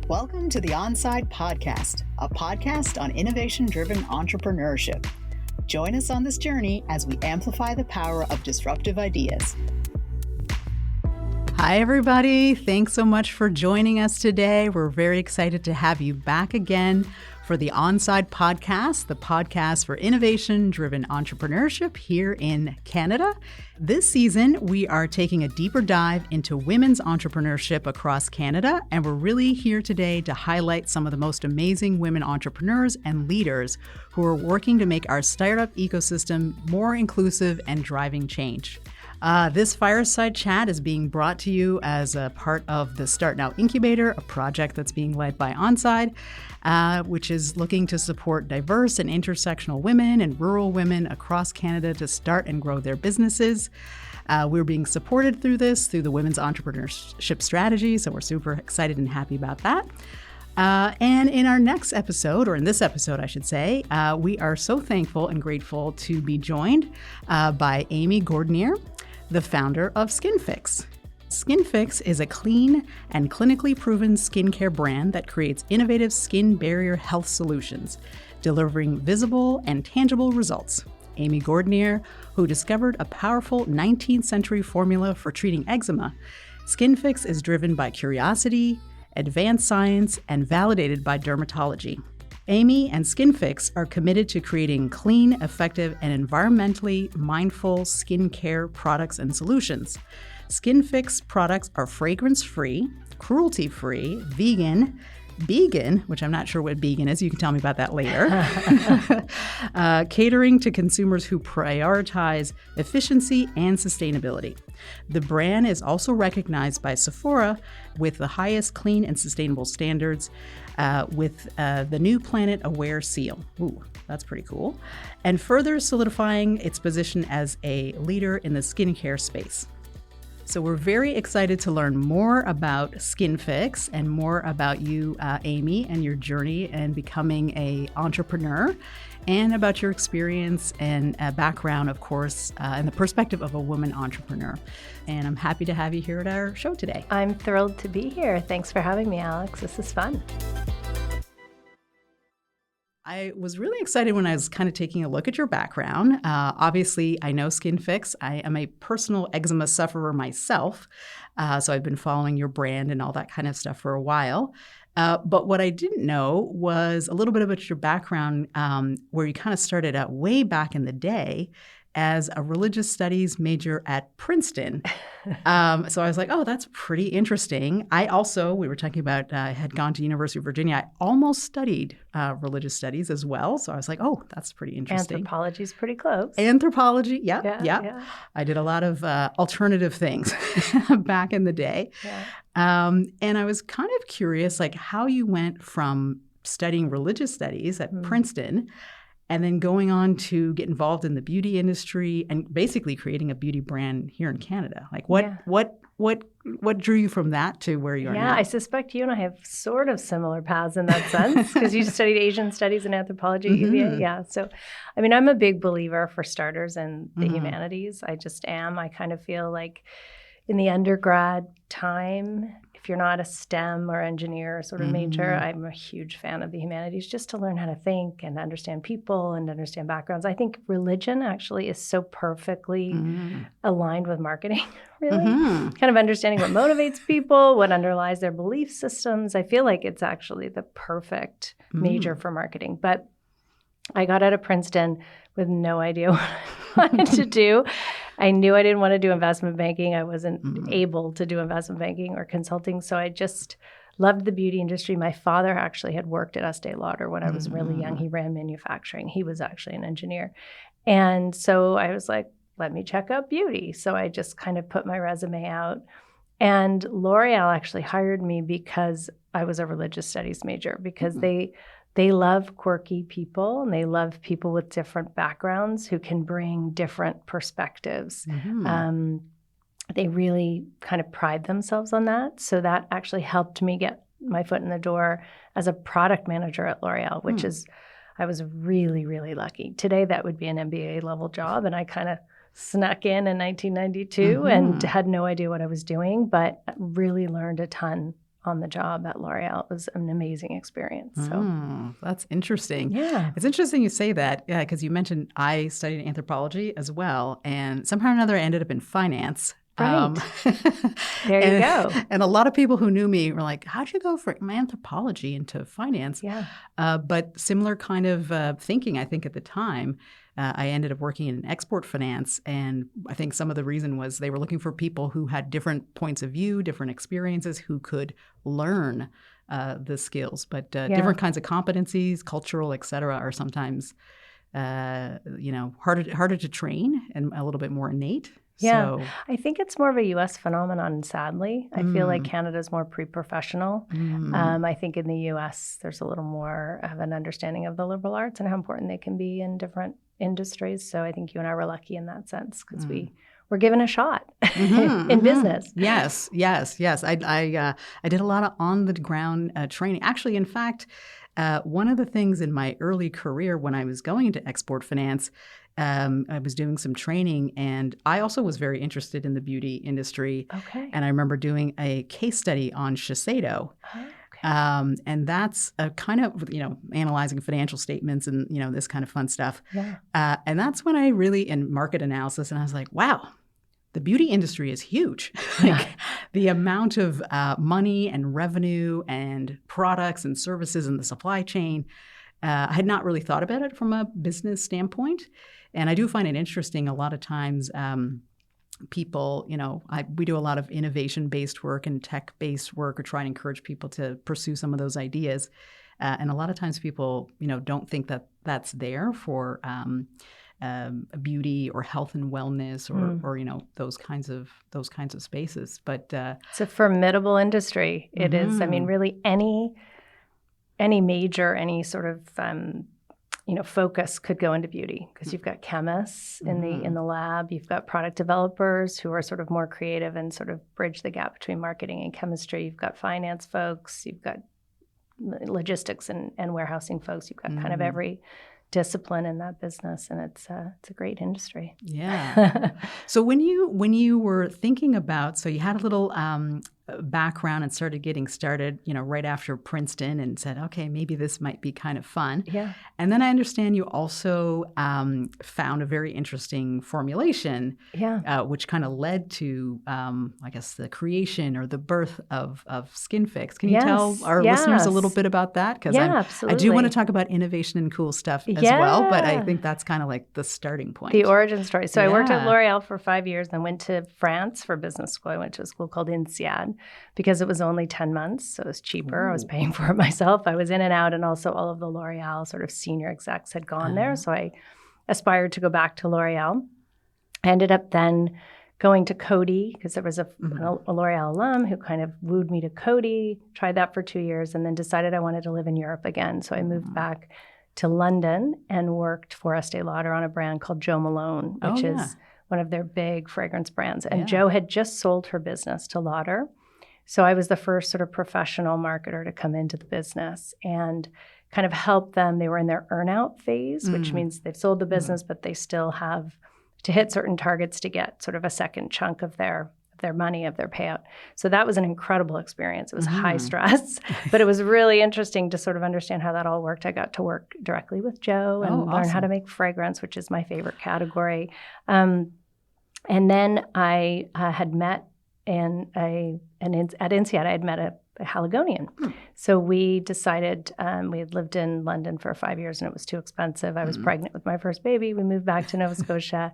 Welcome to the Onside Podcast, a podcast on innovation-driven entrepreneurship. Join us on this journey as we amplify the power of disruptive ideas. Hi, everybody. Thanks so much for joining us today. We're very excited to have you back again for the Onside Podcast, the podcast for innovation-driven entrepreneurship here in Canada. This season, we are taking a deeper dive into women's entrepreneurship across Canada, and we're really here today to highlight some of the most amazing women entrepreneurs and leaders who are working to make our startup ecosystem more inclusive and driving change. This fireside chat is being brought to you as a part of the Start Now Incubator, a project that's being led by Onside, which is looking to support diverse and intersectional women and rural women across Canada to start and grow their businesses. We're being supported through the Women's Entrepreneurship Strategy, so we're super excited and happy about that. And in our next episode, or in this episode, I should say, we are so thankful and grateful to be joined by Amy Gordinier, the founder of SkinFix. SkinFix is a clean and clinically proven skincare brand that creates innovative skin barrier health solutions, delivering visible and tangible results. Amy Gordinier, who discovered a powerful 19th century formula for treating eczema, SkinFix is driven by curiosity, advanced science, and validated by dermatology. Amy and SkinFix are committed to creating clean, effective, and environmentally mindful skincare products and solutions. SkinFix products are fragrance-free, cruelty-free, vegan, which I'm not sure what vegan is, you can tell me about that later, catering to consumers who prioritize efficiency and sustainability. The brand is also recognized by Sephora with the highest clean and sustainable standards with the New Planet Aware seal. Ooh, that's pretty cool. And further solidifying its position as a leader in the skincare space. So we're very excited to learn more about SkinFix and more about you, Amy, and your journey in becoming an entrepreneur, and about your experience and background, of course, and the perspective of a woman entrepreneur. And I'm happy to have you here at our show today. I'm thrilled to be here. Thanks for having me, Alex. This is fun. I was really excited when I was kind of taking a look at your background. Obviously, I know SkinFix. I am a personal eczema sufferer myself, so I've been following your brand and all that kind of stuff for a while. But what I didn't know was a little bit about your background, where you kind of started out way back in the day as a religious studies major at Princeton. So I was like, oh, that's pretty interesting. We were talking about, I had gone to University of Virginia. I almost studied religious studies as well. So I was like, oh, that's pretty interesting. Anthropology is pretty close. Anthropology, yeah. I did a lot of alternative things back in the day. Yeah. And I was kind of curious, like how you went from studying religious studies at Princeton and then going on to get involved in the beauty industry and basically creating a beauty brand here in Canada. Like what drew you from that to where you are now? Yeah, I suspect you and I have sort of similar paths in that sense because you studied Asian studies and anthropology at UVA. Yeah. So, I mean, I'm a big believer for starters in the humanities. I just am. I kind of feel like in the undergrad time, if you're not a STEM or engineer sort of major, I'm a huge fan of the humanities just to learn how to think and understand people and understand backgrounds. I think religion actually is so perfectly aligned with marketing, really. Kind of understanding what motivates people, what underlies their belief systems. I feel like it's actually the perfect major for marketing. But I got out of Princeton with no idea what I wanted to do. I knew I didn't want to do investment banking. I wasn't able to do investment banking or consulting. So I just loved the beauty industry. My father actually had worked at Estee Lauder when I was really young. He ran manufacturing. He was actually an engineer. And so I was like, let me check out beauty. So I just kind of put my resume out. And L'Oreal actually hired me because I was a religious studies major, because they love quirky people and they love people with different backgrounds who can bring different perspectives. They really kind of pride themselves on that. So that actually helped me get my foot in the door as a product manager at L'Oreal, which is, I was really, really lucky. Today, that would be an MBA level job. And I kind of snuck in 1992 and had no idea what I was doing, but really learned a ton on the job at L'Oreal. It was an amazing experience. So that's interesting. Yeah. It's interesting you say that, because you mentioned I studied anthropology as well, and somehow or another I ended up in finance. Right. There you go. And a lot of people who knew me were like, how'd you go from anthropology into finance? Yeah. But similar kind of thinking, I think, at the time. I ended up working in export finance, and I think some of the reason was they were looking for people who had different points of view, different experiences, who could learn the skills. But different kinds of competencies, cultural, et cetera, are sometimes harder to train and a little bit more innate. Yeah, So, I think it's more of a U.S. phenomenon, sadly. I feel like Canada's more pre-professional. I think in the U.S. there's a little more of an understanding of the liberal arts and how important they can be in different industries. So I think you and I were lucky in that sense because we were given a shot in business. Yes. I did a lot of on-the-ground training. Actually, in fact, one of the things in my early career when I was going into export finance, I was doing some training, and I also was very interested in the beauty industry. Okay. And I remember doing a case study on Shiseido. Oh, okay. And that's a kind of, analyzing financial statements and, this kind of fun stuff. Yeah. And that's when I really, in market analysis, and I was like, wow, the beauty industry is huge. The amount of money and revenue and products and services in the supply chain, I had not really thought about it from a business standpoint. And I do find it interesting a lot of times people, we do a lot of innovation-based work and tech-based work, or try and encourage people to pursue some of those ideas. And a lot of times people, don't think that that's there for beauty or health and wellness or those kinds of spaces. But it's a formidable industry. It is. I mean, really any major, any sort of focus could go into beauty, because you've got chemists in the lab, you've got product developers who are sort of more creative and sort of bridge the gap between marketing and chemistry. You've got finance folks, you've got logistics and warehousing folks. You've got kind of every discipline in that business, and it's a great industry. Yeah. So when you were thinking about, so you had a little background and started getting started, right after Princeton, and said, okay, maybe this might be kind of fun. Yeah. And then I understand you also found a very interesting formulation, which kind of led to, I guess, the creation or the birth of Skin Fix. Can you tell our listeners a little bit about that? Because I do want to talk about innovation and cool stuff as well, but I think that's kind of like the starting point. The origin story. So I worked at L'Oreal for 5 years, then went to France for business school. I went to a school called INSEAD because it was only 10 months, so it was cheaper. I was paying for it myself. I was in and out, and also all of the L'Oreal sort of senior execs had gone there, so I aspired to go back to L'Oreal. I ended up then going to Coty because there was a L'Oreal alum who kind of wooed me to Coty, tried that for 2 years, and then decided I wanted to live in Europe again. So I moved back to London and worked for Estee Lauder on a brand called Jo Malone, which is one of their big fragrance brands. And Jo had just sold her business to Lauder. So I was the first sort of professional marketer to come into the business and kind of help them. They were in their earn-out phase, which means they've sold the business, but they still have to hit certain targets to get sort of a second chunk of their money, of their payout. So that was an incredible experience. It was high stress, but it was really interesting to sort of understand how that all worked. I got to work directly with Jo and learn how to make fragrance, which is my favorite category. And then I had met at INSEAD, I had met a Haligonian. So we decided, we had lived in London for 5 years and it was too expensive. I was pregnant with my first baby. We moved back to Nova Scotia.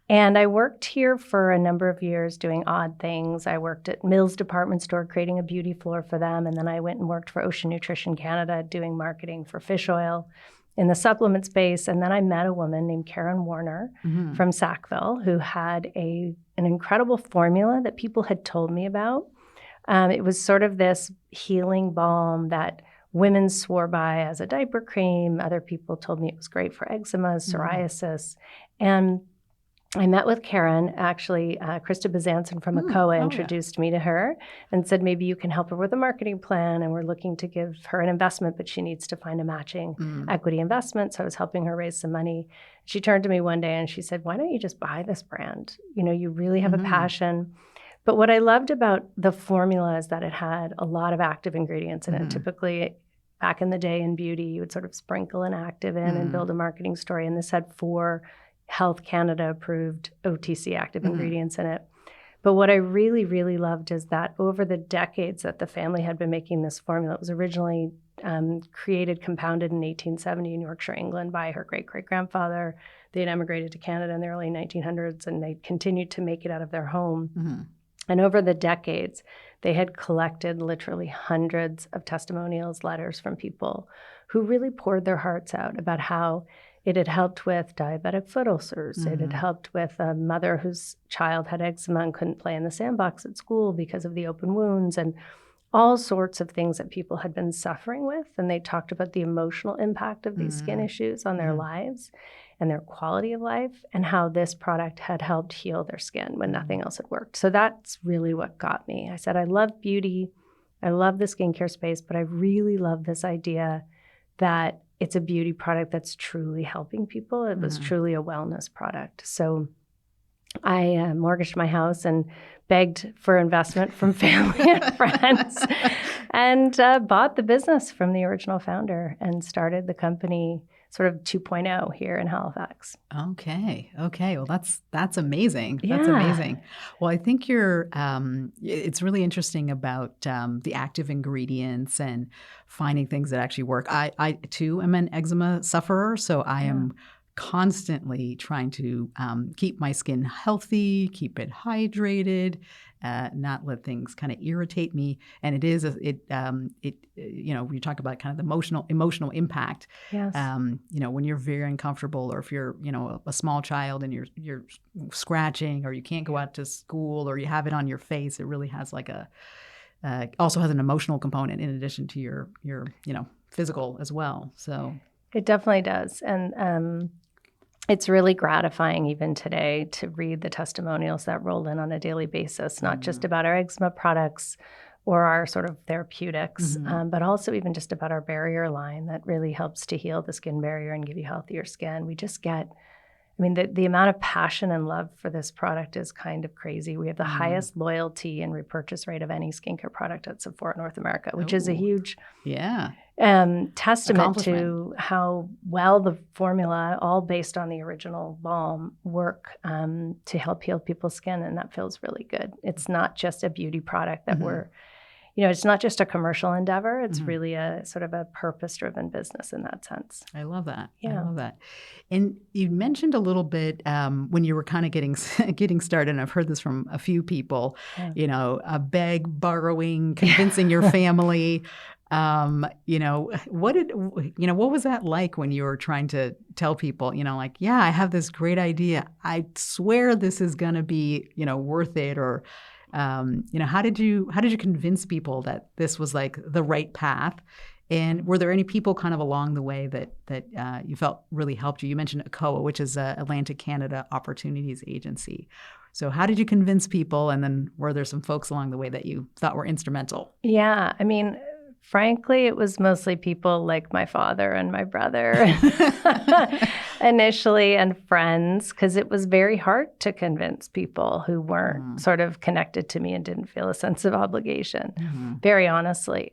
And I worked here for a number of years doing odd things. I worked at Mills Department Store creating a beauty floor for them. And then I went and worked for Ocean Nutrition Canada doing marketing for fish oil in the supplement space. And then I met a woman named Karen Warner from Sackville who had an incredible formula that people had told me about. It was sort of this healing balm that women swore by as a diaper cream. Other people told me it was great for eczema, psoriasis. And I met with Karen, actually, Krista Bezanson from ACOA introduced me to her and said, maybe you can help her with a marketing plan. And we're looking to give her an investment, but she needs to find a matching equity investment. So I was helping her raise some money. She turned to me one day and she said, why don't you just buy this brand? You really have a passion. But what I loved about the formula is that it had a lot of active ingredients in it. Typically, back in the day in beauty, you would sort of sprinkle an active in and build a marketing story. And this had 4 Health Canada approved OTC active ingredients in it. But what I really, really loved is that over the decades that the family had been making this formula, it was originally created, compounded in 1870 in Yorkshire, England by her great-great-grandfather. They had emigrated to Canada in the early 1900s, and they continued to make it out of their home. And over the decades, they had collected literally hundreds of testimonials, letters from people who really poured their hearts out about how it had helped with diabetic foot ulcers. It had helped with a mother whose child had eczema and couldn't play in the sandbox at school because of the open wounds, and all sorts of things that people had been suffering with. And they talked about the emotional impact of these skin issues on their lives and their quality of life, and how this product had helped heal their skin when nothing else had worked. So that's really what got me. I said, I love beauty. I love the skincare space, but I really love this idea that it's a beauty product that's truly helping people. It was truly a wellness product. So I mortgaged my house and begged for investment from family and friends, and bought the business from the original founder and started the company sort of 2.0 here in Halifax. Okay. Well, that's amazing. Yeah. That's amazing. Well, I think it's really interesting about the active ingredients and finding things that actually work. I too am an eczema sufferer, so I am constantly trying to keep my skin healthy, keep it hydrated, not let things kind of irritate me. And it is you talk about kind of the emotional impact. Yes. When you're very uncomfortable, or if you're a small child and you're scratching, or you can't go out to school, or you have it on your face, it really has also has an emotional component in addition to your physical as well. So it definitely does. And it's really gratifying even today to read the testimonials that roll in on a daily basis, not just about our eczema products or our sort of therapeutics, but also even just about our barrier line that really helps to heal the skin barrier and give you healthier skin. We just get, the amount of passion and love for this product is kind of crazy. We have the highest loyalty and repurchase rate of any skincare product at Sephora North America, which is a huge testament to how well the formula, all based on the original balm, work to help heal people's skin. And that feels really good. It's not just a beauty product that it's not just a commercial endeavor. It's really a sort of a purpose-driven business in that sense. I love that. Yeah. I love that. And you mentioned a little bit when you were kind of getting started, and I've heard this from a few people, borrowing, convincing your family. What was that like when you were trying to tell people, I have this great idea. I swear this is going to be, worth it, or how did you convince people that this was like the right path? And were there any people kind of along the way that you felt really helped you? You mentioned ACOA, which is Atlantic Canada Opportunities Agency. So how did you convince people? And then were there some folks along the way that you thought were instrumental? Yeah, frankly, it was mostly people like my father and my brother initially, and friends, because it was very hard to convince people who weren't sort of connected to me and didn't feel a sense of obligation, very honestly.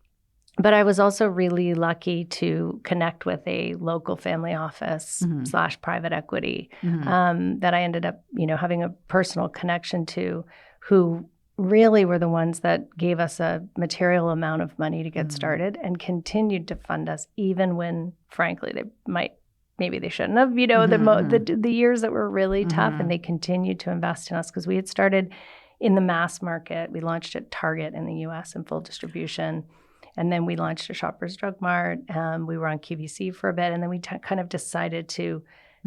But I was also really lucky to connect with a local family office / private equity that I ended up, having a personal connection to, who really were the ones that gave us a material amount of money to get started and continued to fund us even when, frankly, maybe they shouldn't have, the years that were really tough, and they continued to invest in us because we had started in the mass market. We launched at Target in the U.S. in full distribution, and then we launched at Shoppers Drug Mart. We were on QVC for a bit, and then we kind of decided to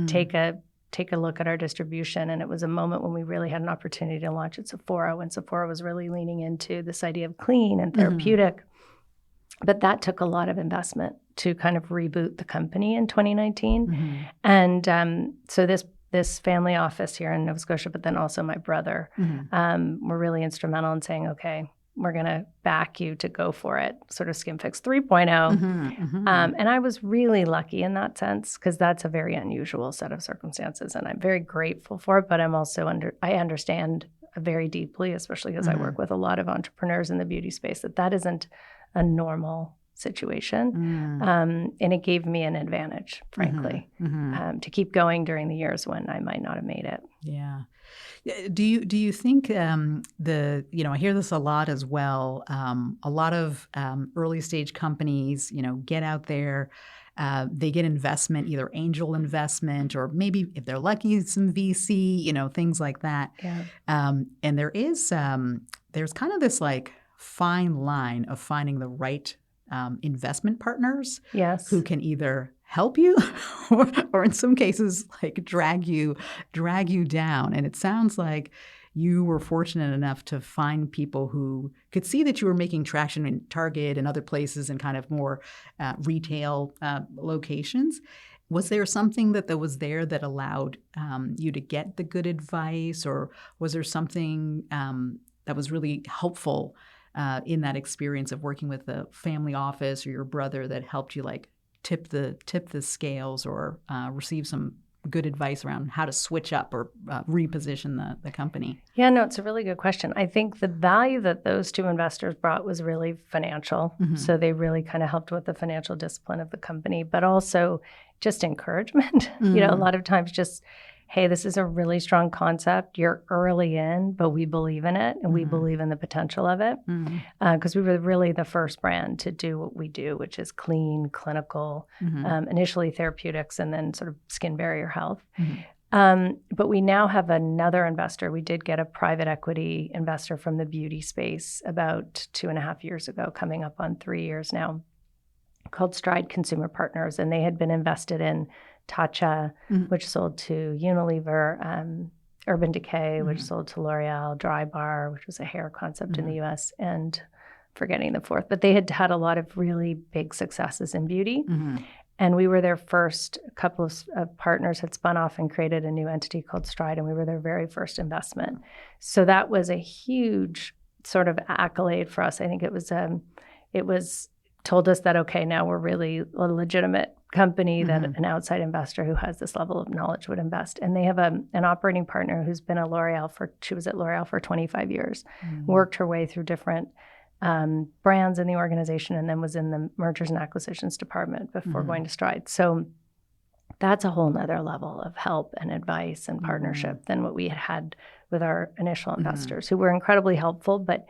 take a look at our distribution. And it was a moment when we really had an opportunity to launch at Sephora, when Sephora was really leaning into this idea of clean and therapeutic. But that took a lot of investment to kind of reboot the company in 2019. And so this family office here in Nova Scotia, but then also my brother, were really instrumental in saying, okay, we're going to back you to go for it, sort of Skin Fix 3.0. And I was really lucky in that sense, because that's a very unusual set of circumstances, and I'm very grateful for it. But I'm also I understand very deeply, especially because I work with a lot of entrepreneurs in the beauty space, that isn't a normal situation. And it gave me an advantage, frankly, to keep going during the years when I might not have made it. Yeah. Do you think I hear this a lot as well. A lot of early stage companies, get out there, they get investment, either angel investment or maybe if they're lucky, some VC, things like that. Yeah. And there's kind of this like fine line of finding the right investment partners, yes, who can either help you or in some cases like drag you down. And it sounds like you were fortunate enough to find people who could see that you were making traction in Target and other places and kind of more retail locations. Was there something that was there that allowed you to get the good advice, or was there something that was really helpful in that experience of working with the family office or your brother that helped you like tip the scales or receive some good advice around how to switch up or reposition the company? Yeah, no, it's a really good question. I think the value that those two investors brought was really financial. So they really kind of helped with the financial discipline of the company, but also just encouragement. A lot of times just, hey, this is a really strong concept. You're early in, but we believe in it and we believe in the potential of it. Because we were really the first brand to do what we do, which is clean, clinical, initially therapeutics, and then sort of skin barrier health. But we now have another investor. We did get a private equity investor from the beauty space about 2.5 years ago, coming up on 3 years now, called Stride Consumer Partners. And they had been invested in Tatcha, which sold to Unilever, Urban Decay, which sold to L'Oreal, Dry Bar, which was a hair concept in the US, and forgetting the fourth. But they had had a lot of really big successes in beauty. And we were their first. A couple of partners had spun off and created a new entity called Stride, and we were their very first investment. So that was a huge sort of accolade for us. I think it was told us that, okay, now we're really a legitimate company that an outside investor who has this level of knowledge would invest. And they have an operating partner who's been at L'Oreal she was at L'Oreal for 25 years, worked her way through different brands in the organization, and then was in the mergers and acquisitions department before going to Stride. So that's a whole nother level of help and advice and partnership than what we had with our initial investors, who were incredibly helpful, but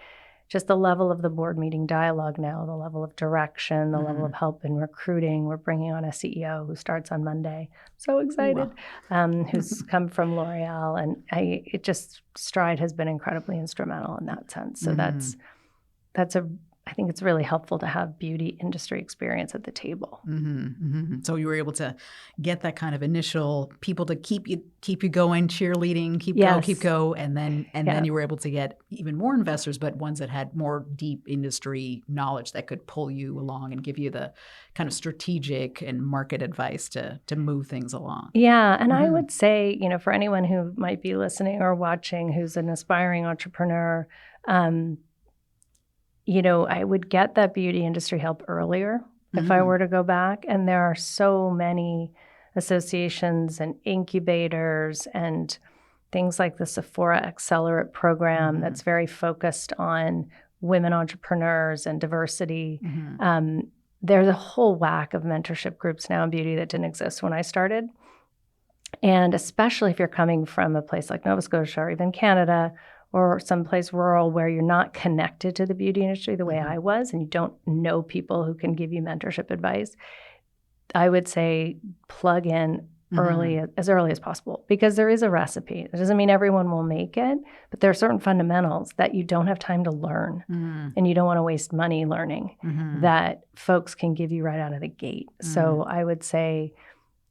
just the level of the board meeting dialogue now, the level of direction, the level of help in recruiting. We're bringing on a CEO who starts on Monday. So excited. Who's come from L'Oreal. And Stride has been incredibly instrumental in that sense. So I think it's really helpful to have beauty industry experience at the table. So you were able to get that kind of initial people to keep you going, cheerleading, keep go, and then you were able to get even more investors, but ones that had more deep industry knowledge that could pull you along and give you the kind of strategic and market advice to move things along. Yeah, and I would say, for anyone who might be listening or watching who's an aspiring entrepreneur, I would get that beauty industry help earlier if I were to go back. And there are so many associations and incubators and things like the Sephora Accelerate program that's very focused on women entrepreneurs and diversity. There's a whole whack of mentorship groups now in beauty that didn't exist when I started. And especially if you're coming from a place like Nova Scotia or even Canada, or someplace rural where you're not connected to the beauty industry the way I was, and you don't know people who can give you mentorship advice, I would say plug in as early as possible, because there is a recipe. It doesn't mean everyone will make it, but there are certain fundamentals that you don't have time to learn, and you don't want to waste money learning that folks can give you right out of the gate. So I would say,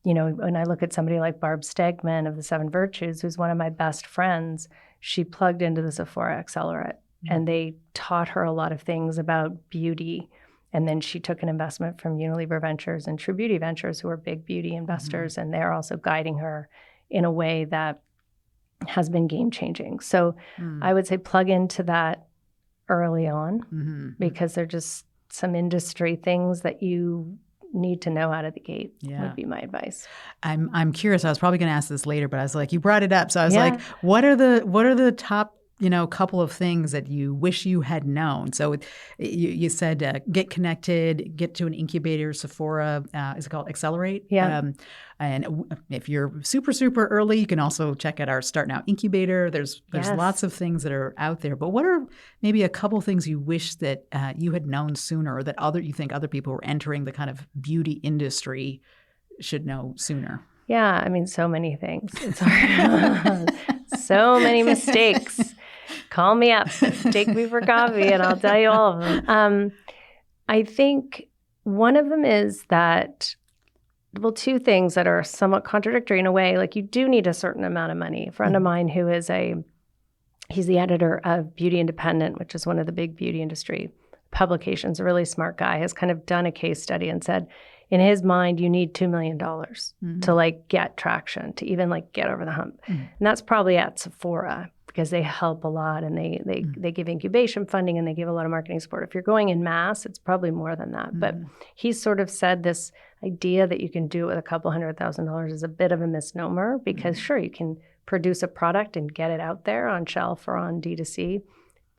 when I look at somebody like Barb Stegman of the 7 Virtues, who's one of my best friends, she plugged into the Sephora Accelerate, and they taught her a lot of things about beauty. And then she took an investment from Unilever Ventures and True Beauty Ventures, who are big beauty investors, and they're also guiding her in a way that has been game-changing. So I would say plug into that early on, because they're just some industry things that you need to know out of the gate would be my advice. I'm curious. I was probably going to ask this later, but I was like, you brought it up. So I was like, what are the top a couple of things that you wish you had known. So you said get connected, get to an incubator, Sephora, is it called Accelerate? Yeah. And if you're super, super early, you can also check out our Start Now incubator. There's lots of things that are out there. But what are maybe a couple things you wish that you had known sooner, or that you think other people who are entering the kind of beauty industry should know sooner? Yeah, I mean, so many things. It's hard. So many mistakes. Call me up, take me for coffee, and I'll tell you all of them. I think one of them is that, well, two things that are somewhat contradictory in a way. Like, you do need a certain amount of money. A friend of mine who is he's the editor of Beauty Independent, which is one of the big beauty industry publications, a really smart guy, has kind of done a case study and said, in his mind, you need $2 million to like get traction, to even like get over the hump. And that's probably at Sephora, because they help a lot, and they give incubation funding, and they give a lot of marketing support. If you're going in mass, it's probably more than that. But he's sort of said this idea that you can do it with a couple $100,000 is a bit of a misnomer, because sure, you can produce a product and get it out there on shelf or on D2C,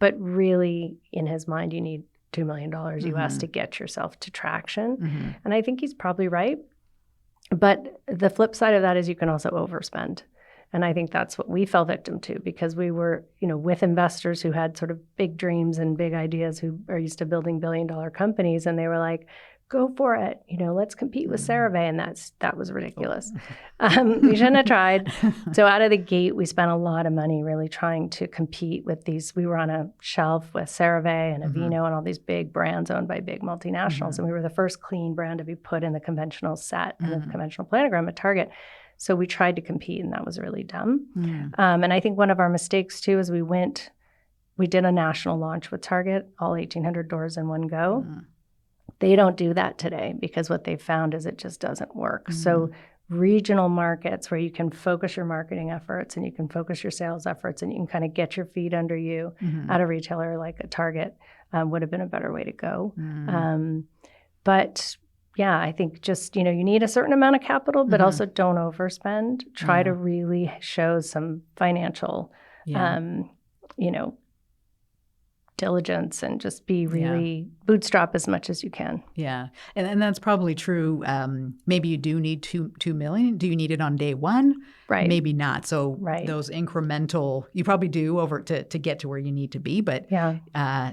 but really in his mind, you need $2 million US to get yourself to traction. And I think he's probably right. But the flip side of that is you can also overspend. And I think that's what we fell victim to, because we were, with investors who had sort of big dreams and big ideas, who are used to building billion-dollar companies, and they were like, go for it. Let's compete with CeraVe. And that was ridiculous. We shouldn't have tried. So out of the gate, we spent a lot of money really trying to compete with these. We were on a shelf with CeraVe and Aveeno and all these big brands owned by big multinationals. And we were the first clean brand to be put in the conventional set and the conventional planogram at Target. So we tried to compete, and that was really dumb. And I think one of our mistakes too is we did a national launch with Target, all 1,800 doors in one go. They don't do that today, because what they've found is it just doesn't work. So regional markets where you can focus your marketing efforts and you can focus your sales efforts and you can kind of get your feet under you at a retailer like a Target would have been a better way to go. But yeah, I think just, you need a certain amount of capital, but also don't overspend. Try to really show some financial, diligence, and just be really bootstrap as much as you can. Yeah. And that's probably true. Maybe you do need $2 million. Do you need it on day one? Right. Maybe not. So those incremental, you probably do over to get to where you need to be. But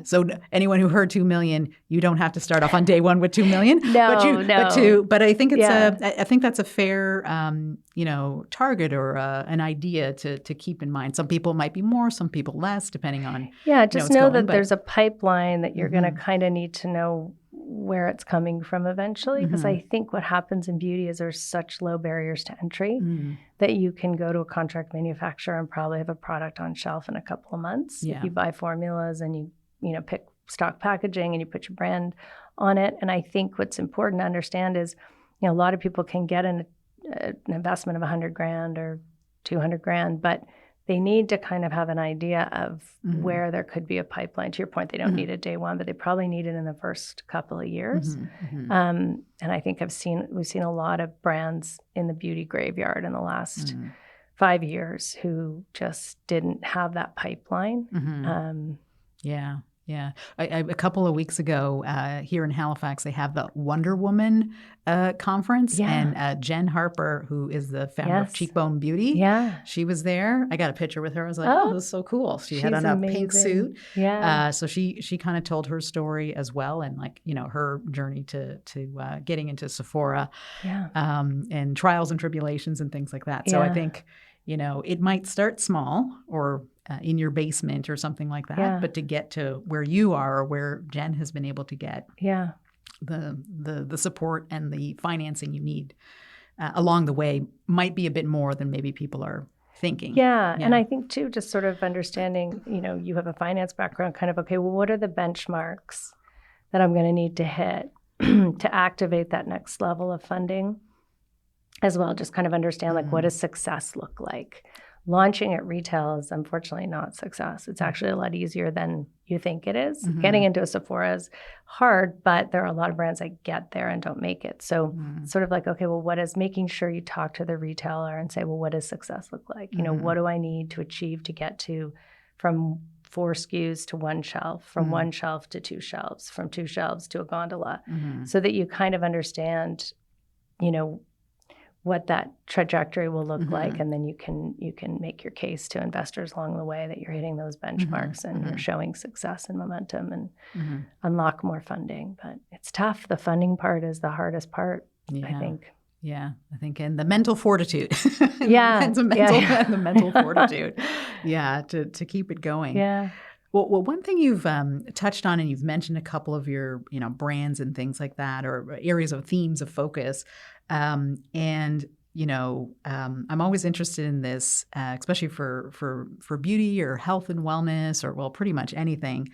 so anyone who heard $2 million, you don't have to start off on day one with $2 million. But I think I think that's a fair, target or an idea to keep in mind. Some people might be more, some people less, depending on. Yeah. Just know that there's a pipeline that you're going to kind of need to know where it's coming from eventually, because I think what happens in beauty is there's such low barriers to entry that you can go to a contract manufacturer and probably have a product on shelf in a couple of months. If you buy formulas and you pick stock packaging and you put your brand on it. And I think what's important to understand is, a lot of people can get an investment of $100,000 or $200,000, but they need to kind of have an idea of where there could be a pipeline. To your point, they don't need it day one, but they probably need it in the first couple of years. And I think we've seen a lot of brands in the beauty graveyard in the last 5 years who just didn't have that pipeline. Yeah. A couple of weeks ago here in Halifax, they have the Wonder Woman conference. And Jen Harper, who is the founder of Cheekbone Beauty, she was there. I got a picture with her. I was like, oh, this is so cool. She had on a pink suit. So she kind of told her story as well, and her journey to getting into Sephora and trials and tribulations and things like that. So I think, it might start small or in your basement or something like that, but to get to where you are or where Jen has been able to get the support and the financing you need along the way might be a bit more than maybe people are thinking. And I think too, just sort of understanding, you have a finance background, kind of, okay, well, what are the benchmarks that I'm going to need to hit to activate that next level of funding as well? Just kind of understand, like, what does success look like? Launching at retail is unfortunately not success. It's actually a lot easier than you think it is. Getting into a Sephora is hard, but there are a lot of brands that get there and don't make it. So sort of like, okay, well, what is making sure you talk to the retailer and say, well, what does success look like? What do I need to achieve to get to from 4 SKUs to 1 shelf, from 1 shelf to 2 shelves, from 2 shelves to a gondola, so that you kind of understand, what that trajectory will look like, and then you can make your case to investors along the way that you're hitting those benchmarks and you're showing success and momentum and unlock more funding. But it's tough. The funding part is the hardest part, I think. Yeah, I think, and the mental fortitude. Yeah, the mental fortitude. Yeah, to keep it going. Yeah. Well, one thing you've touched on, and you've mentioned a couple of your, brands and things like that, or areas of themes of focus. I'm always interested in this, especially for beauty or health and wellness, or pretty much anything.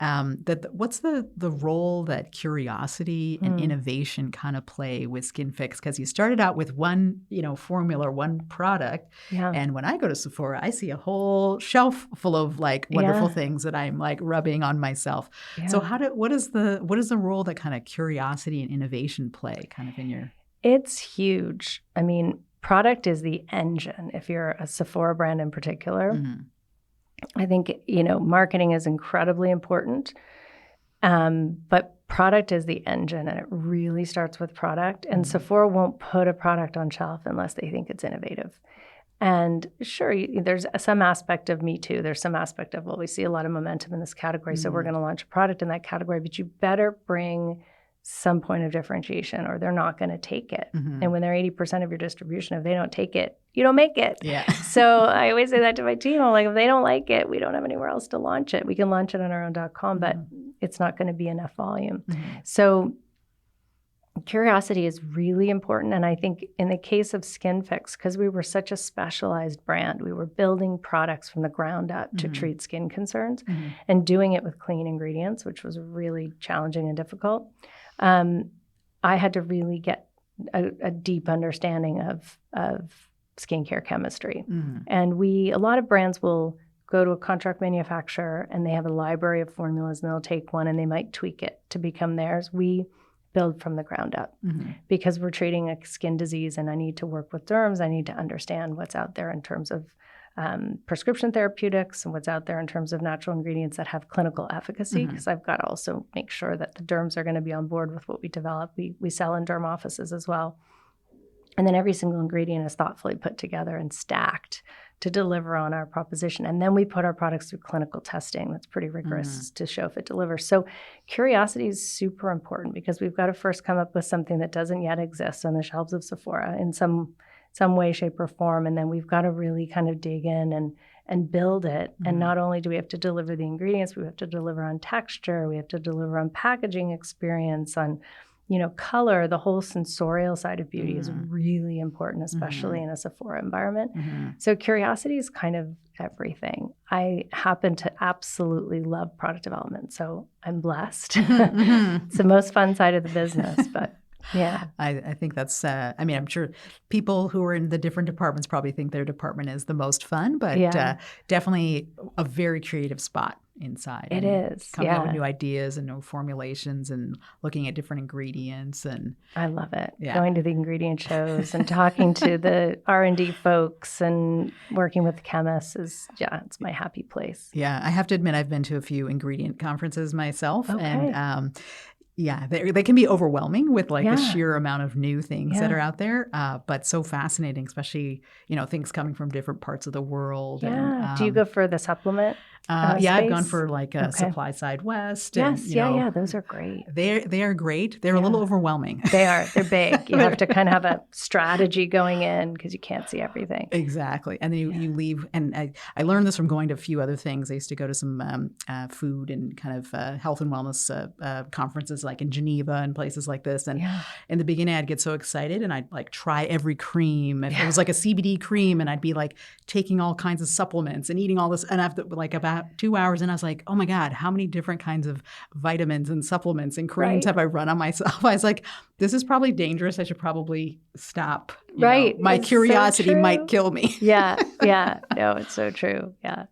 What's the role that curiosity and innovation kind of play with Skin Fix? Because you started out with one, formula, one product. Yeah. And when I go to Sephora, I see a whole shelf full of wonderful things that I'm rubbing on myself. Yeah. So what is the role that kind of curiosity and innovation play kind of in your? It's huge. I mean, product is the engine. If you're a Sephora brand in particular, I think, marketing is incredibly important, but product is the engine, and it really starts with product. And Sephora won't put a product on shelf unless they think it's innovative. And sure, there's some aspect of Me Too. There's some aspect of, we see a lot of momentum in this category, so we're going to launch a product in that category, but you better bring some point of differentiation or they're not going to take it. And when they're 80% of your distribution, if they don't take it, you don't make it. Yeah. So I always say that to my team. I'm like, if they don't like it, we don't have anywhere else to launch it. We can launch it on our own .com, but it's not going to be enough volume. So curiosity is really important. And I think in the case of Skin Fix, because we were such a specialized brand, we were building products from the ground up to treat skin concerns and doing it with clean ingredients, which was really challenging and difficult. I had to really get a deep understanding of skincare chemistry. And a lot of brands will go to a contract manufacturer and they have a library of formulas and they'll take one and they might tweak it to become theirs. We build from the ground up because we're treating a skin disease and I need to work with derms. I need to understand what's out there in terms of prescription therapeutics and what's out there in terms of natural ingredients that have clinical efficacy, because I've got to also make sure that the derms are going to be on board with what we develop. We sell in derm offices as well. And then every single ingredient is thoughtfully put together and stacked to deliver on our proposition. And then we put our products through clinical testing that's pretty rigorous to show if it delivers. So curiosity is super important because we've got to first come up with something that doesn't yet exist on the shelves of Sephora in some way, shape, or form. And then we've got to really kind of dig in and build it. And not only do we have to deliver the ingredients, we have to deliver on texture, we have to deliver on packaging experience, on color. The whole sensorial side of beauty is really important, especially in a Sephora environment. So curiosity is kind of everything. I happen to absolutely love product development, so I'm blessed. It's the most fun side of the business, but yeah. I think that's, I'm sure people who are in the different departments probably think their department is the most fun, but definitely a very creative spot inside. It is. Coming up with new ideas and new formulations and looking at different ingredients. And I love it. Yeah. Going to the ingredient shows and talking to the R&D folks and working with the chemists it's my happy place. Yeah. I have to admit, I've been to a few ingredient conferences myself. Okay. And they can be overwhelming with the sheer amount of new things that are out there, but so fascinating, especially, things coming from different parts of the world. Yeah. And, do you go for the supplement? I've gone for a Supply Side West. Yes, and, those are great. They are great. They're a little overwhelming. They are. They're big. You have to kind of have a strategy going in because you can't see everything. Exactly. And then you leave. And I learned this from going to a few other things. I used to go to some food and kind of health and wellness conferences like in Geneva and places like this. And in the beginning, I'd get so excited and I'd try every cream. If it was like a CBD cream, and I'd be taking all kinds of supplements and eating all this. And after about 2 hours, and I was like, oh my God, how many different kinds of vitamins and supplements and creams have I run on myself? I was like, this is probably dangerous. I should probably stop. Right. My curiosity might kill me. Yeah. No, it's so true. Yeah.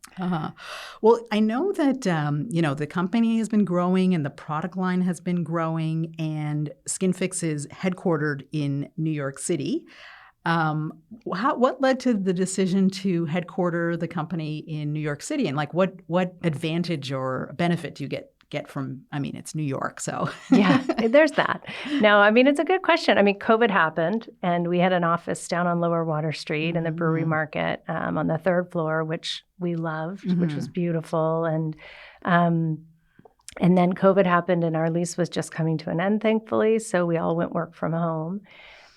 Well, I know that, the company has been growing and the product line has been growing, and Skin Fix is headquartered in New York City. What led to the decision to headquarter the company in New York City, and like what advantage or benefit do you get from? I mean, it's New York, so Yeah, there's that. No, I mean, it's a good question. I mean, COVID happened, and we had an office down on Lower Water Street in the Brewery Market on the third floor, which we loved, which was beautiful, and then COVID happened, and our lease was just coming to an end, thankfully. So we all went work from home.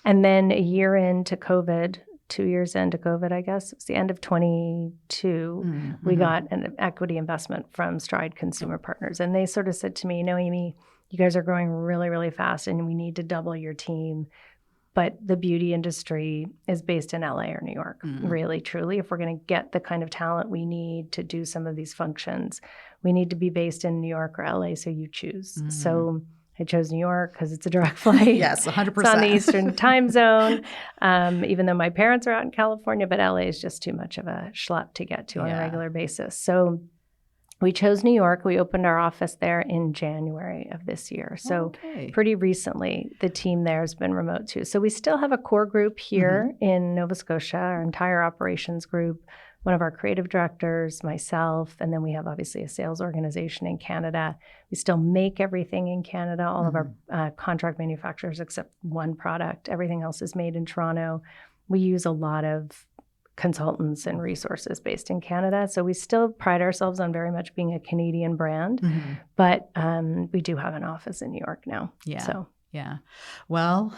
And then a year into COVID, 2 years into COVID, I guess, it was the end of 22, we got an equity investment from Stride Consumer Partners. And they sort of said to me, Amy, you guys are growing really, really fast, and we need to double your team. But the beauty industry is based in LA or New York, really, truly. If we're going to get the kind of talent we need to do some of these functions, we need to be based in New York or LA, so you choose. So I chose New York because it's a direct flight. Yes, 100%. It's on the Eastern time zone, even though my parents are out in California, but LA is just too much of a schlep to get to on a regular basis. So we chose New York. We opened our office there in January of this year. So pretty recently, the team there has been remote too. So we still have a core group here in Nova Scotia, our entire operations group, one of our creative directors, myself, and then we have obviously a sales organization in Canada. We still make everything in Canada, all of our contract manufacturers except one product. Everything else is made in Toronto. We use a lot of consultants and resources based in Canada. So we still pride ourselves on very much being a Canadian brand, but we do have an office in New York now. Yeah. So. Yeah. Well,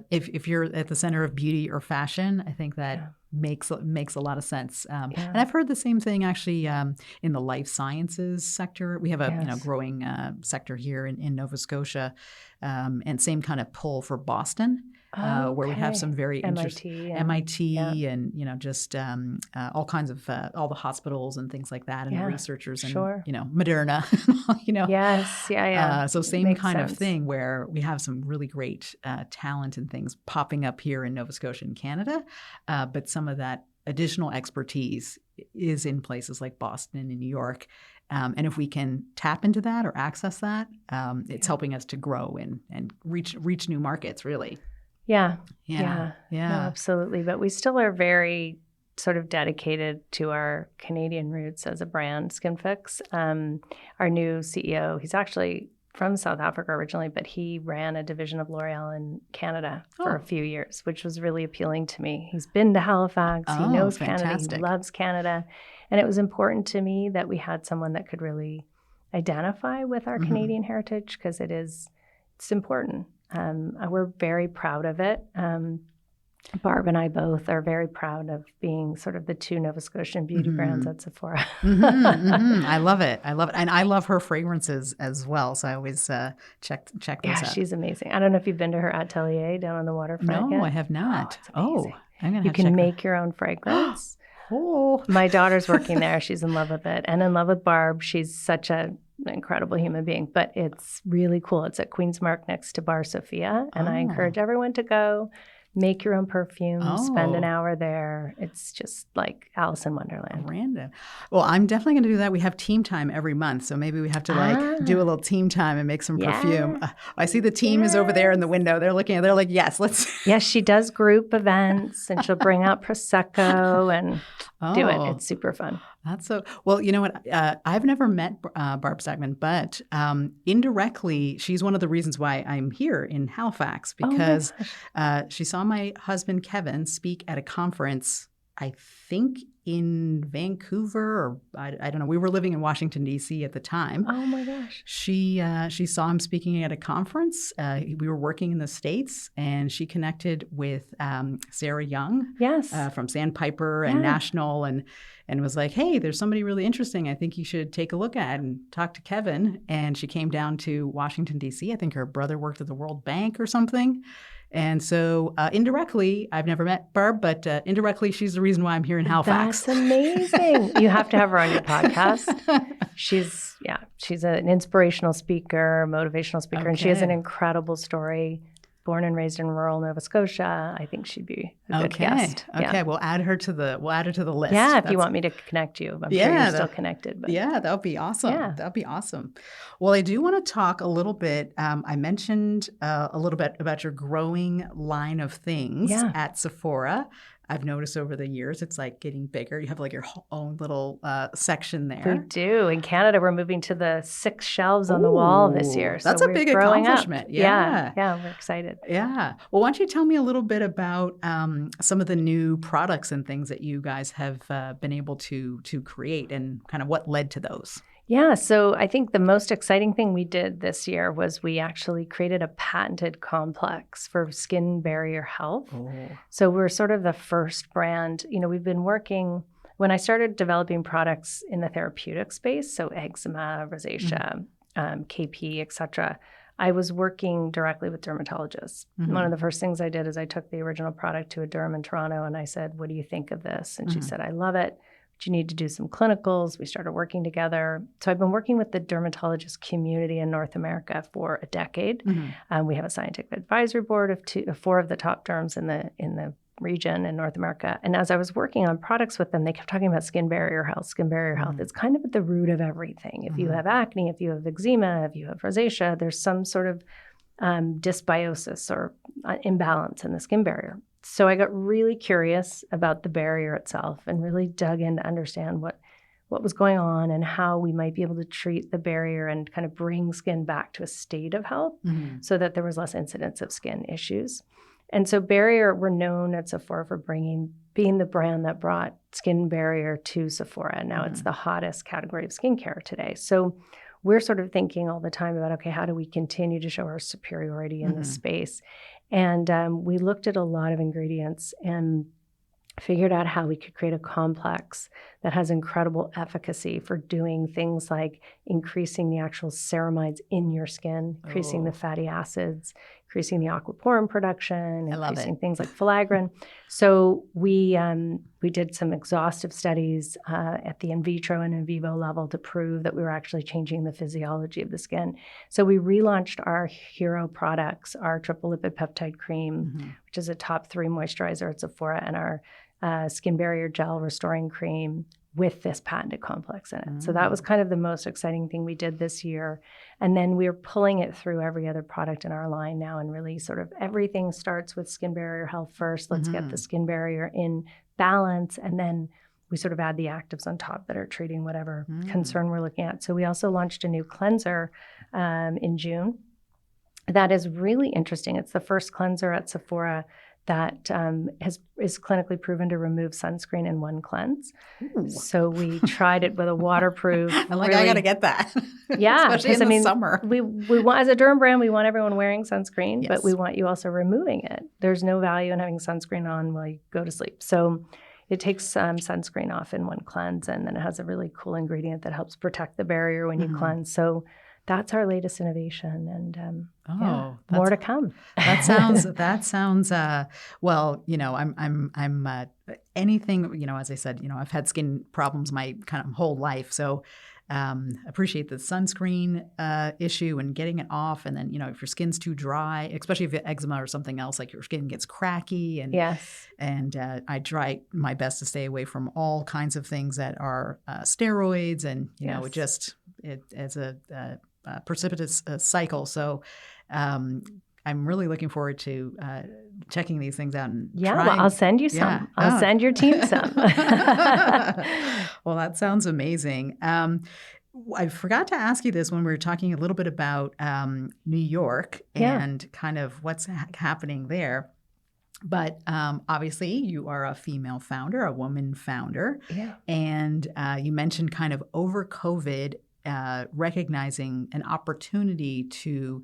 if you're at the center of beauty or fashion, I think that makes a lot of sense. And I've heard the same thing actually in the life sciences sector. We have a growing sector here in Nova Scotia, and same kind of pull for Boston. Where we have some very interesting MIT and just all kinds of all the hospitals and things like that, and the researchers and Moderna, so same makes kind sense. Of thing where we have some really great talent and things popping up here in Nova Scotia and Canada, but some of that additional expertise is in places like Boston and New York. And if we can tap into that or access that, it's helping us to grow and reach new markets, really. Yeah. No, absolutely. But we still are very sort of dedicated to our Canadian roots as a brand, SkinFix. Our new CEO, he's actually from South Africa originally, but he ran a division of L'Oreal in Canada for a few years, which was really appealing to me. He's been to Halifax. He knows Canada. He loves Canada. And it was important to me that we had someone that could really identify with our Canadian heritage, because it's important. We're very proud of it. Barb and I both are very proud of being sort of the two Nova Scotian beauty brands at Sephora. I love it. And I love her fragrances as well. So I always check those out. Yeah, she's amazing. I don't know if you've been to her atelier down on the waterfront yet. I have not. I'm going to You can make your own fragrance. My daughter's working there. She's in love with it and in love with Barb. She's such an incredible human being, but it's really cool. It's at Queen's Mark next to Bar Sophia, and I encourage everyone to go. Make your own perfume, spend an hour there. It's just like Alice in Wonderland. Random. Well, I'm definitely going to do that. We have team time every month, so maybe we have to do a little team time and make some perfume. I see the team is over there in the window. They're looking. They're like, yes, let's. Yes, she does group events, and she'll bring out Prosecco and do it. It's super fun. That's so well. You know what? I've never met Barb Sackman, but indirectly, she's one of the reasons why I'm here in Halifax, because she saw my husband Kevin speak at a conference, I think in Vancouver, or I don't know. We were living in Washington, D.C. at the time. Oh my gosh. She saw him speaking at a conference. We were working in the States, and she connected with Sarah Young from Sandpiper and National, and was like, hey, there's somebody really interesting I think you should take a look at and talk to Kevin. And she came down to Washington, D.C. I think her brother worked at the World Bank or something. And so indirectly, I've never met Barb, but indirectly, she's the reason why I'm here in Halifax. That's amazing. You have to have her on your podcast. She's an inspirational speaker, motivational speaker, and she has an incredible story born and raised in rural Nova Scotia. I think she'd be a good guest. Okay, Yeah. we'll add her to the list. Yeah, if you want me to connect you. I'm sure you're still connected. But. Yeah, that would be awesome. Yeah. That would be awesome. Well, I do want to talk a little bit. I mentioned a little bit about your growing line of things at Sephora. I've noticed over the years, it's like getting bigger. You have like your own little section there. We do. In Canada, we're moving to the 6 shelves on the wall this year. That's a big accomplishment. Yeah, we're excited. Yeah. Well, why don't you tell me a little bit about some of the new products and things that you guys have been able to create and kind of what led to those? Yeah, so I think the most exciting thing we did this year was we actually created a patented complex for skin barrier health. So we're sort of the first brand. We've been working, when I started developing products in the therapeutic space, so eczema, rosacea, KP, et cetera, I was working directly with dermatologists. One of the first things I did is I took the original product to a derm in Toronto and I said, what do you think of this? And she said, I love it. You need to do some clinicals. We started working together. So I've been working with the dermatologist community in North America for a decade. We have a scientific advisory board of 4 of the top derms in the region in North America. And as I was working on products with them, they kept talking about skin barrier health. Skin barrier health. It's kind of at the root of everything. If you have acne, if you have eczema, if you have rosacea, there's some sort of dysbiosis or imbalance in the skin barrier. So I got really curious about the barrier itself and really dug in to understand what was going on and how we might be able to treat the barrier and kind of bring skin back to a state of health so that there was less incidence of skin issues. And so Barrier, we're known at Sephora for being the brand that brought skin barrier to Sephora. Now it's the hottest category of skincare today. So we're sort of thinking all the time about, okay, how do we continue to show our superiority in this space? And we looked at a lot of ingredients and figured out how we could create a complex that has incredible efficacy for doing things like increasing the actual ceramides in your skin, increasing the fatty acids, increasing the aquaporin production, increasing things like filaggrin. So we did some exhaustive studies at the in vitro and in vivo level to prove that we were actually changing the physiology of the skin. So we relaunched our hero products, our triple lipid peptide cream, which is a top 3 moisturizer at Sephora, and our skin barrier gel restoring cream with this patented complex in it. So that was kind of the most exciting thing we did this year. And then we're pulling it through every other product in our line now, and really sort of everything starts with skin barrier health first. Let's get the skin barrier in balance, and then we sort of add the actives on top that are treating whatever concern we're looking at. So we also launched a new cleanser in June. That is really interesting. It's the first cleanser at Sephora that is clinically proven to remove sunscreen in one cleanse. Ooh. So we tried it with a waterproof. I got to get that. Yeah, especially in the summer. We want, as a derm brand, we want everyone wearing sunscreen, but we want you also removing it. There's no value in having sunscreen on while you go to sleep. So it takes sunscreen off in one cleanse, and then it has a really cool ingredient that helps protect the barrier when you cleanse. So that's our latest innovation, and more to come. That sounds. Well, I'm anything. As I said, I've had skin problems my kind of whole life, so appreciate the sunscreen issue and getting it off. And then, if your skin's too dry, especially if you have eczema or something else, like your skin gets cracky. And I try my best to stay away from all kinds of things that are steroids, and it as a precipitous cycle. So I'm really looking forward to checking these things out and trying. Well, I'll send you some. I'll send your team some. Well, that sounds amazing. I forgot to ask you this when we were talking a little bit about New York and kind of what's happening there. But obviously, you are a female founder, a woman founder. Yeah. And you mentioned kind of over COVID, recognizing an opportunity to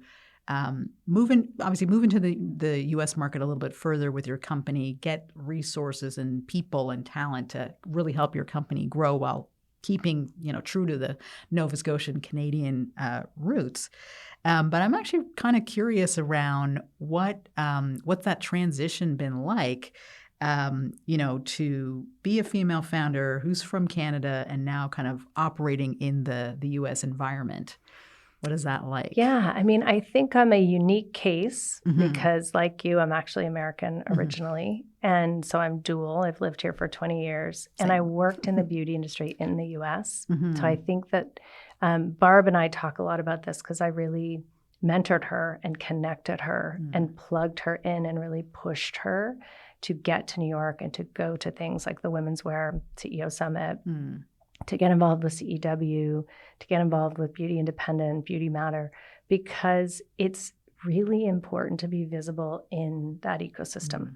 move into the U.S. market a little bit further with your company, get resources and people and talent to really help your company grow while keeping true to the Nova Scotian Canadian roots. But I'm actually kind of curious around what's that transition been like. To be a female founder who's from Canada and now kind of operating in the U.S. environment. What is that like? Yeah, I mean, I think I'm a unique case because, like you, I'm actually American originally. And so I'm dual. I've lived here for 20 years. Same. And I worked in the beauty industry in the US. So I think that Barb and I talk a lot about this because I really mentored her and connected her and plugged her in and really pushed her to get to New York and to go to things like the Women's Wear CEO Summit, to get involved with CEW, to get involved with Beauty Independent, Beauty Matter, because it's really important to be visible in that ecosystem.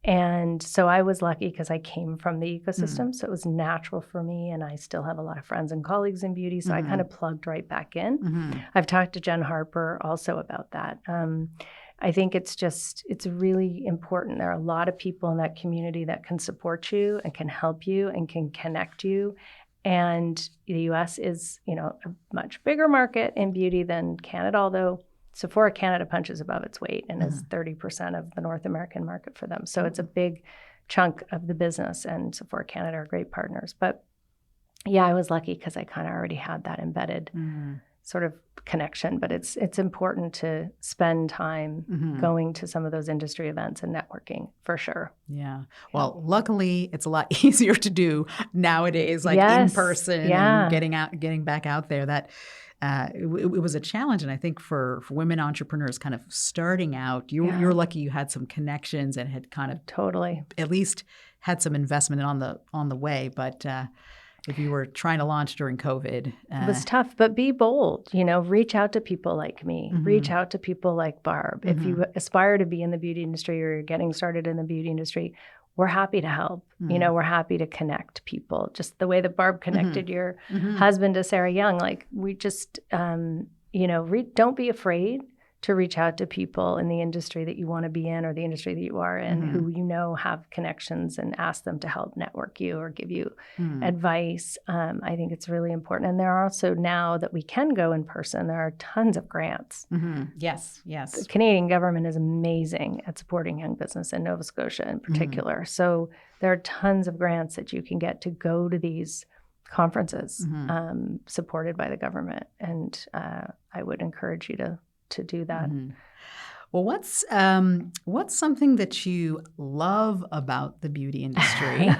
And so I was lucky because I came from the ecosystem. So it was natural for me. And I still have a lot of friends and colleagues in beauty. So I kind of plugged right back in. I've talked to Jen Harper also about that. I think it's really important. There are a lot of people in that community that can support you and can help you and can connect you. And the US is, a much bigger market in beauty than Canada, although Sephora Canada punches above its weight and is 30% of the North American market for them. So it's a big chunk of the business, and Sephora Canada are great partners. But yeah, I was lucky because I kind of already had that embedded sort of connection. But it's important to spend time going to some of those industry events and networking for sure. Yeah. Well, luckily, it's a lot easier to do nowadays, like in person and getting back out there. That it was a challenge, and I think for women entrepreneurs, kind of starting out, you're lucky you had some connections and had kind of totally at least had some investment on the way. But if you were trying to launch during COVID, it was tough. But be bold. Reach out to people like me. Reach out to people like Barb. If you aspire to be in the beauty industry or you're getting started in the beauty industry, we're happy to help. We're happy to connect people. Just the way that Barb connected your husband to Sarah Young. Like we just, don't be afraid to reach out to people in the industry that you want to be in or the industry that you are in who have connections, and ask them to help network you or give you advice. I think it's really important. And there are also, now that we can go in person, there are tons of grants. Yes. The Canadian government is amazing at supporting young business in Nova Scotia in particular. So there are tons of grants that you can get to go to these conferences supported by the government. And I would encourage you to do that. Well, what's something that you love about the beauty industry?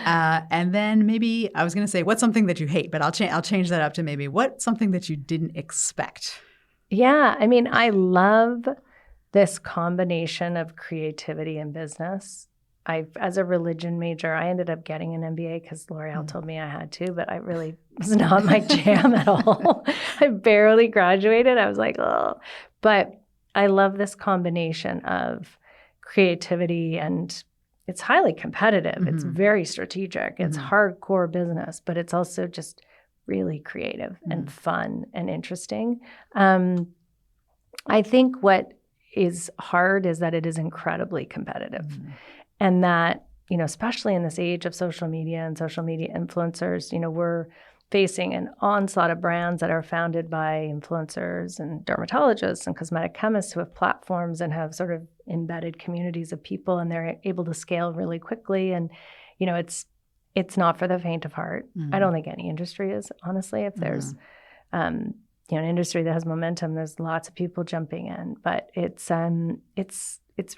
And then maybe I was going to say, what's something that you hate, but I'll change that up to maybe what's something that you didn't expect? Yeah, I mean, I love this combination of creativity and business. As a religion major, I ended up getting an MBA because L'Oreal told me I had to, but I really was not my jam at all. I barely graduated. I was like, oh. But I love this combination of creativity, and it's highly competitive. It's very strategic. It's hardcore business, but it's also just really creative and fun and interesting. I think what is hard is that it is incredibly competitive. And that, especially in this age of social media and social media influencers, we're facing an onslaught of brands that are founded by influencers and dermatologists and cosmetic chemists who have platforms and have sort of embedded communities of people, and they're able to scale really quickly. And, it's not for the faint of heart. I don't think any industry is, honestly. If there's, an industry that has momentum, there's lots of people jumping in, but it's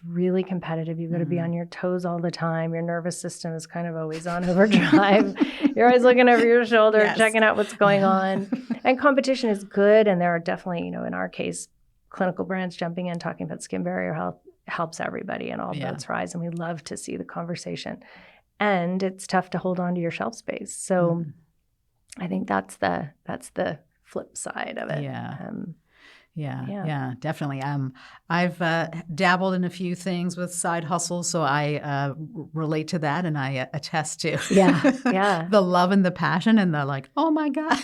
really competitive. You've got to be on your toes all the time. Your nervous system is kind of always on overdrive. You're always looking over your shoulder, checking out what's going on. And competition is good. And there are definitely, in our case, clinical brands jumping in, talking about skin barrier health helps everybody, and all boats rise. And we love to see the conversation. And it's tough to hold on to your shelf space. So I think that's the flip side of it. Yeah, definitely. I've dabbled in a few things with side hustles, so I relate to that, and I attest to the love and the passion and the oh my God,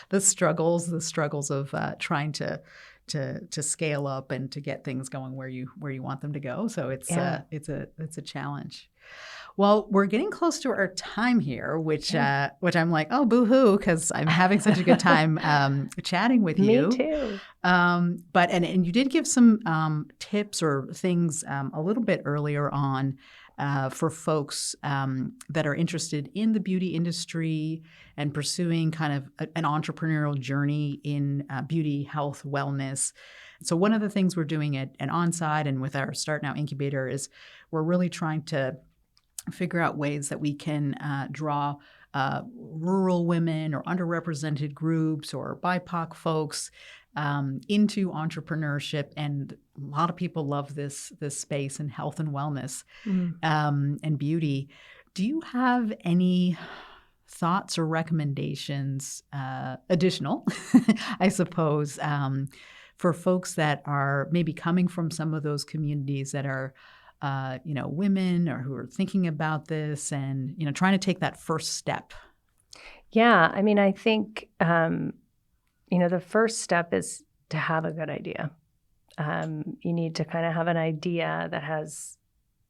the struggles of trying to scale up and to get things going where you want them to go. So it's a challenge. Well, we're getting close to our time here, which I'm like, oh, boo-hoo, because I'm having such a good time chatting with you. Me too. But you did give some tips or things a little bit earlier on for folks that are interested in the beauty industry and pursuing kind of an entrepreneurial journey in beauty, health, wellness. So one of the things we're doing at Onside and with our Start Now incubator is we're really trying to figure out ways that we can draw rural women or underrepresented groups or BIPOC folks into entrepreneurship. And a lot of people love this space in health and wellness and beauty. Do you have any thoughts or recommendations, additional, I suppose, for folks that are maybe coming from some of those communities that are women or who are thinking about this and, trying to take that first step? Yeah. I mean, I think, the first step is to have a good idea. You need to kind of have an idea that has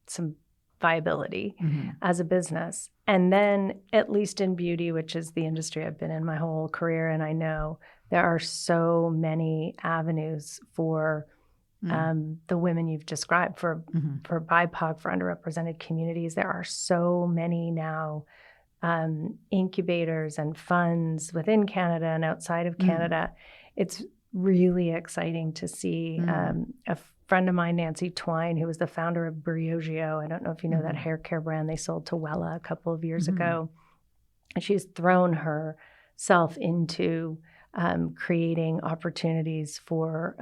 some viability as a business. And then, at least in beauty, which is the industry I've been in my whole career, and I know there are so many avenues for the women you've described, for BIPOC, for underrepresented communities. There are so many now incubators and funds within Canada and outside of Canada. It's really exciting to see. A friend of mine, Nancy Twine, who was the founder of Briogeo, I don't know if you know that hair care brand, they sold to Wella a couple of years ago. And she's thrown herself into creating opportunities for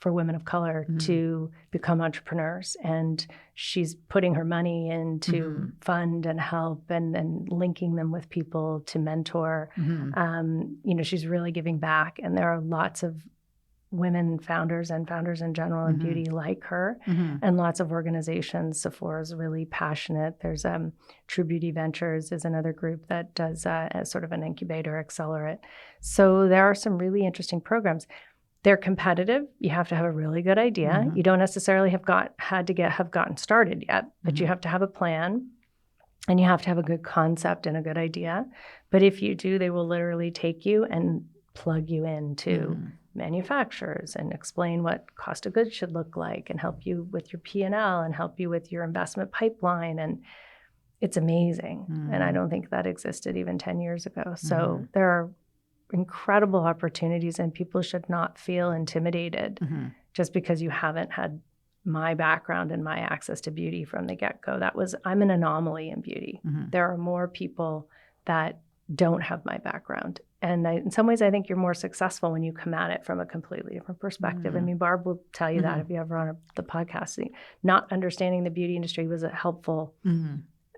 women of color to become entrepreneurs. And she's putting her money into fund and help and linking them with people to mentor. She's really giving back. And there are lots of women founders and founders in general in beauty like her, and lots of organizations. Sephora is really passionate. There's True Beauty Ventures is another group that does as sort of an incubator accelerate. So there are some really interesting programs. They're competitive. You have to have a really good idea. You don't necessarily have gotten started yet, but you have to have a plan, and you have to have a good concept and a good idea. But if you do, they will literally take you and plug you into manufacturers and explain what cost of goods should look like and help you with your P&L and help you with your investment pipeline. And it's amazing. And I don't think that existed even 10 years ago. So there are incredible opportunities, and people should not feel intimidated just because you haven't had my background and my access to beauty from the get-go. I'm an anomaly in beauty. There are more people that don't have my background. And in some ways, I think you're more successful when you come at it from a completely different perspective. I mean, Barb will tell you that if you ever on the podcast. Not understanding the beauty industry was a helpful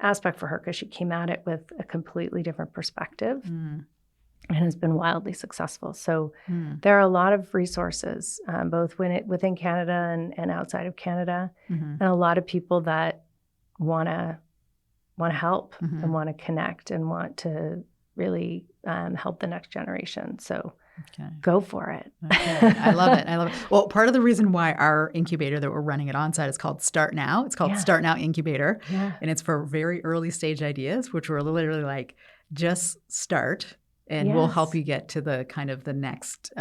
aspect for her because she came at it with a completely different perspective. And has been wildly successful. So there are a lot of resources, both within Canada and outside of Canada, and a lot of people that want to help and want to connect and want to really help the next generation. So go for it. I love it. Well, part of the reason why our incubator that we're running at Onside is called Start Now. It's called Start Now Incubator. And it's for very early stage ideas, which we're literally like, just start. And we'll help you get to the kind of the next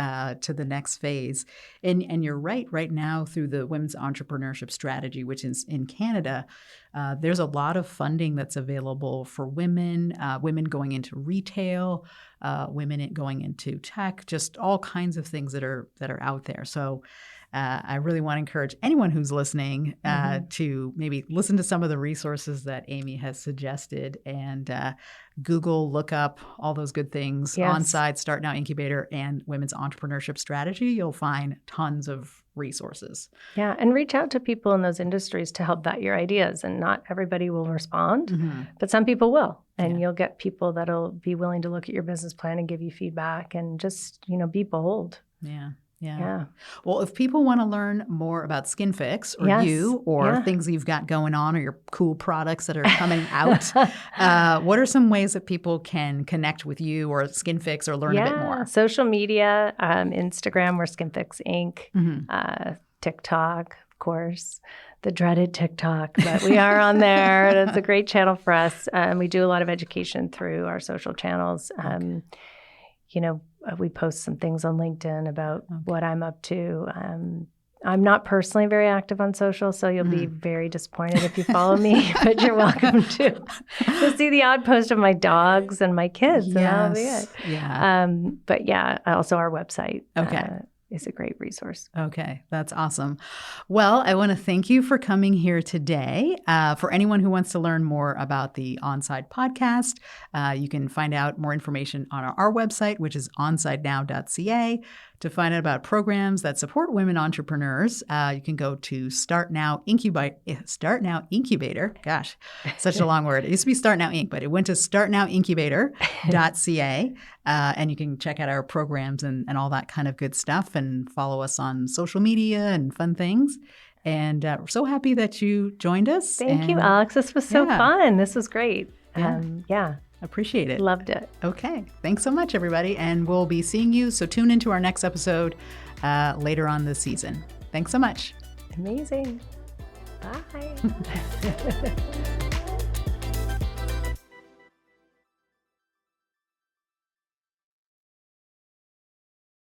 phase. And you're right now through the Women's Entrepreneurship Strategy, which is in Canada, there's a lot of funding that's available for women going into retail, women going into tech, just all kinds of things that are out there. So I really want to encourage anyone who's listening to maybe listen to some of the resources that Amy has suggested and Google, look up all those good things. Onside, Start Now Incubator, and Women's Entrepreneurship Strategy. You'll find tons of resources. Yeah, and reach out to people in those industries to help vet your ideas. And not everybody will respond, but some people will. And you'll get people that'll be willing to look at your business plan and give you feedback and just, be bold. Yeah. Well, if people want to learn more about Skin Fix or you or things you've got going on or your cool products that are coming out, what are some ways that people can connect with you or Skin Fix or learn a bit more? Social media, Instagram, we're Skin Fix Inc., TikTok, of course, the dreaded TikTok, but we are on there. That's a great channel for us. We do a lot of education through our social channels. We post some things on LinkedIn about what I'm up to. I'm not personally very active on social, so you'll be very disappointed if you follow me, but you're welcome to. You'll see the odd post of my dogs and my kids, and that'll be it. Yeah. But yeah, also our website. Okay. Is a great resource. Okay, that's awesome. Well, I want to thank you for coming here today. For anyone who wants to learn more about the Onside podcast, you can find out more information on our website, which is onsidenow.ca. To find out about programs that support women entrepreneurs, you can go to Start Now Incubator. Gosh, such a long word. It used to be Start Now Inc., but it went to startnowincubator.ca. And you can check out our programs and all that kind of good stuff, and follow us on social media and fun things. And we're so happy that you joined us. Thank you, Alex. This was so fun. This was great. Yeah. Appreciate it. Loved it. Okay. Thanks so much, everybody. And we'll be seeing you. So tune into our next episode later on this season. Thanks so much. Amazing. Bye.